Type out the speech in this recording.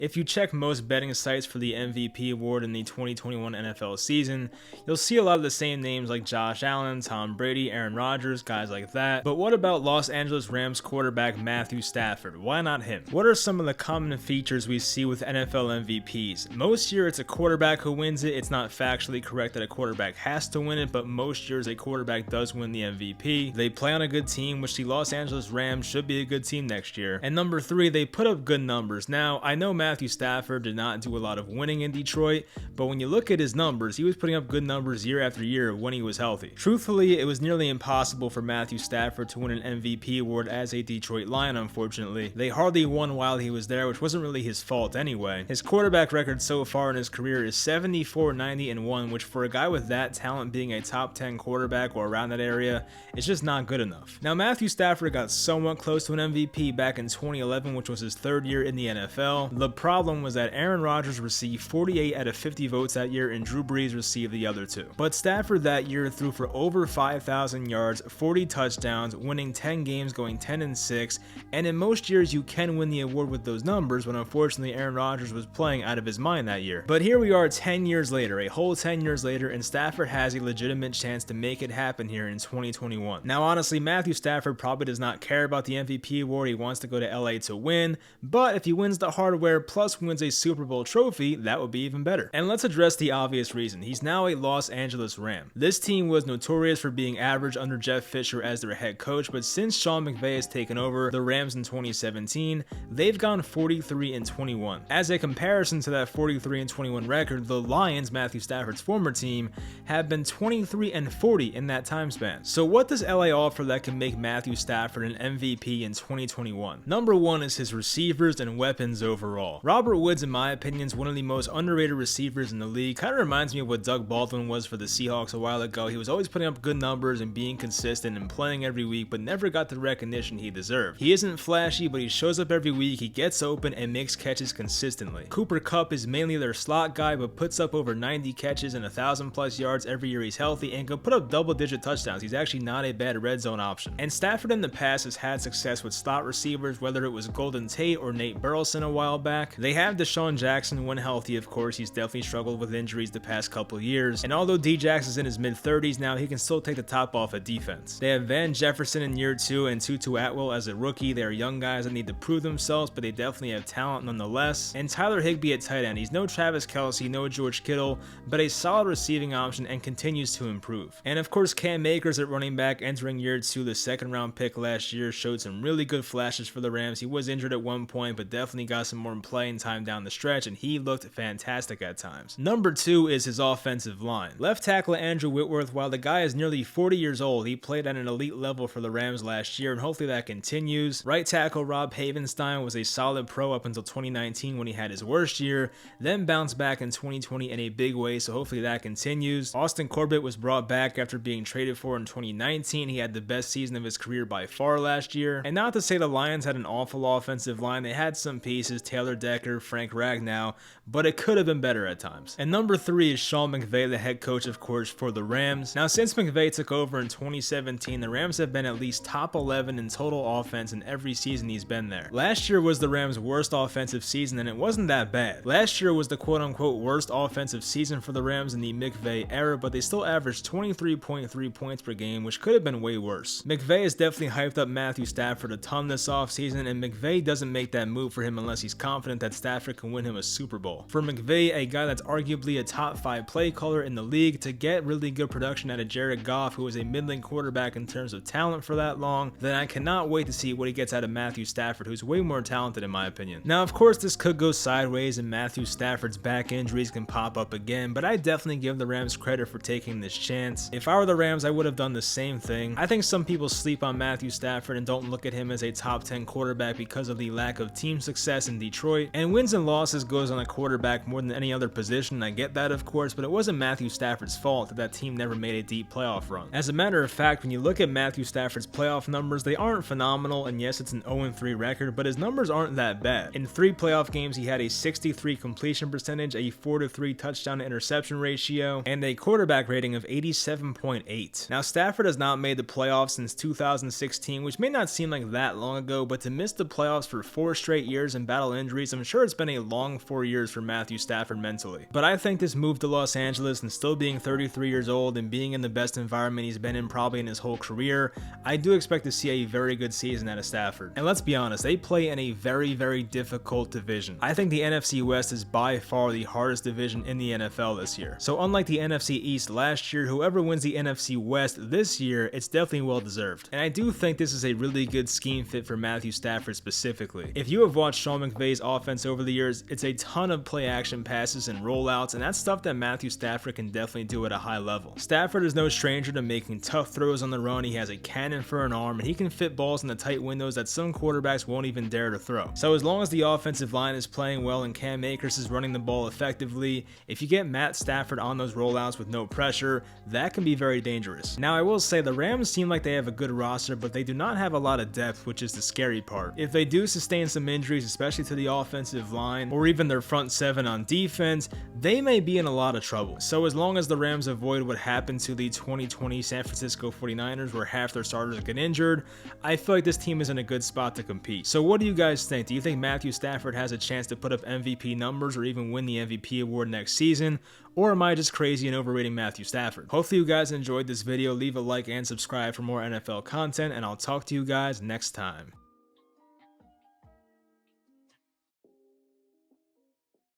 If you check most betting sites for the MVP award in the 2021 NFL season, you'll see a lot of the same names like Josh Allen, Tom Brady, Aaron Rodgers, guys like that. But what about Los Angeles Rams quarterback Matthew Stafford? Why not him? What are some of the common features we see with NFL MVPs? Most years it's a quarterback who wins it. It's not factually correct that a quarterback has to win it, but most years a quarterback does win the MVP. They play on a good team, which the Los Angeles Rams should be a good team next year. And number 3, they put up good numbers. Now, I know Matthew Stafford did not do a lot of winning in Detroit, but when you look at his numbers, he was putting up good numbers year after year when he was healthy. Truthfully, it was nearly impossible for Matthew Stafford to win an MVP award as a Detroit Lion, unfortunately. They hardly won while he was there, which wasn't really his fault anyway. His quarterback record so far in his career is 74-90-1, which for a guy with that talent being a top 10 quarterback or around that area, is just not good enough. Now, Matthew Stafford got somewhat close to an MVP back in 2011, which was his 3rd year in the NFL. The problem was that Aaron Rodgers received 48 out of 50 votes that year and Drew Brees received the other 2. But Stafford that year threw for over 5,000 yards, 40 touchdowns, winning 10 games, going 10-6, and in most years you can win the award with those numbers, but unfortunately Aaron Rodgers was playing out of his mind that year. But here we are 10 years later, a whole 10 years later, and Stafford has a legitimate chance to make it happen here in 2021. Now honestly, Matthew Stafford probably does not care about the MVP award. He wants to go to LA to win, but if he wins the hardware plus wins a Super Bowl trophy, that would be even better. And let's address the obvious reason. He's now a Los Angeles Ram. This team was notorious for being average under Jeff Fisher as their head coach, but since Sean McVay has taken over the Rams in 2017, they've gone 43-21. As a comparison to that 43-21 record, the Lions, Matthew Stafford's former team, have been 23-40 in that time span. So what does LA offer that can make Matthew Stafford an MVP in 2021? Number 1 is his receivers and weapons overall. Robert Woods, in my opinion, is one of the most underrated receivers in the league. Kind of reminds me of what Doug Baldwin was for the Seahawks a while ago. He was always putting up good numbers and being consistent and playing every week, but never got the recognition he deserved. He isn't flashy, but he shows up every week, he gets open and makes catches consistently. Cooper Kupp is mainly their slot guy, but puts up over 90 catches and 1,000+ yards every year he's healthy and can put up double-digit touchdowns. He's actually not a bad red zone option. And Stafford in the past has had success with slot receivers, whether it was Golden Tate or Nate Burleson a while back. They have Deshaun Jackson when healthy, of course. He's definitely struggled with injuries the past couple years. And although D Jackson's in his mid-30s now, he can still take the top off at defense. They have Van Jefferson in year 2 and Tutu Atwell as a rookie. They are young guys that need to prove themselves, but they definitely have talent nonetheless. And Tyler Higbee at tight end. He's no Travis Kelce, no George Kittle, but a solid receiving option and continues to improve. And of course, Cam Akers at running back entering year 2, the 2nd round pick last year, showed some really good flashes for the Rams. He was injured at one point, but definitely got some more playing time down the stretch, and he looked fantastic at times. Number 2 is his offensive line. Left tackle Andrew Whitworth, while the guy is nearly 40 years old, he played at an elite level for the Rams last year, and hopefully that continues. Right tackle Rob Havenstein was a solid pro up until 2019 when he had his worst year, then bounced back in 2020 in a big way, so hopefully that continues. Austin Corbett was brought back after being traded for in 2019. He had the best season of his career by far last year. And not to say the Lions had an awful offensive line, they had some pieces, Taylor Decker, Frank Ragnow, but it could have been better at times. And number 3 is Sean McVay, the head coach, of course, for the Rams. Now, since McVay took over in 2017, the Rams have been at least top 11 in total offense in every season he's been there. Last year was the Rams' worst offensive season, and it wasn't that bad. Last year was the quote-unquote worst offensive season for the Rams in the McVay era, but they still averaged 23.3 points per game, which could have been way worse. McVay has definitely hyped up Matthew Stafford a ton this offseason, and McVay doesn't make that move for him unless he's confident that Stafford can win him a Super Bowl. For McVay, a guy that's arguably a top 5 play caller in the league, to get really good production out of Jared Goff, who is a middling quarterback in terms of talent for that long, then I cannot wait to see what he gets out of Matthew Stafford, who's way more talented in my opinion. Now, of course, this could go sideways and Matthew Stafford's back injuries can pop up again, but I definitely give the Rams credit for taking this chance. If I were the Rams, I would have done the same thing. I think some people sleep on Matthew Stafford and don't look at him as a top 10 quarterback because of the lack of team success in Detroit, and wins and losses goes on a quarterback more than any other position. I get that, of course, but it wasn't Matthew Stafford's fault that that team never made a deep playoff run. As a matter of fact, when you look at Matthew Stafford's playoff numbers, they aren't phenomenal, and yes, it's an 0-3 record, but his numbers aren't that bad. In 3 playoff games, he had a 63 completion percentage, a 4-3 touchdown to interception ratio, and a quarterback rating of 87.8. Now, Stafford has not made the playoffs since 2016, which may not seem like that long ago, but to miss the playoffs for 4 straight years and battle injuries injuries, I'm sure it's been a long 4 years for Matthew Stafford mentally. But I think this move to Los Angeles and still being 33 years old and being in the best environment he's been in probably in his whole career, I do expect to see a very good season out of Stafford. And let's be honest, they play in a very, very difficult division. I think the NFC West is by far the hardest division in the NFL this year. So unlike the NFC East last year, whoever wins the NFC West this year, it's definitely well deserved. And I do think this is a really good scheme fit for Matthew Stafford specifically. If you have watched Sean McVay's offense over the years, it's a ton of play action passes and rollouts, and that's stuff that Matthew Stafford can definitely do at a high level. Stafford is no stranger to making tough throws on the run. He has a cannon for an arm, and he can fit balls in the tight windows that some quarterbacks won't even dare to throw. So as long as the offensive line is playing well and Cam Akers is running the ball effectively, if you get Matt Stafford on those rollouts with no pressure, that can be very dangerous. Now I will say the Rams seem like they have a good roster, but they do not have a lot of depth, which is the scary part. If they do sustain some injuries, especially to the offensive line or even their front seven on defense, they may be in a lot of trouble. So as long as the Rams avoid what happened to the 2020 San Francisco 49ers where half their starters get injured, I feel like this team is in a good spot to compete. So what do you guys think? Do you think Matthew Stafford has a chance to put up MVP numbers or even win the MVP award next season? Or am I just crazy and overrating Matthew Stafford? Hopefully you guys enjoyed this video. Leave a like and subscribe for more NFL content, and I'll talk to you guys next time.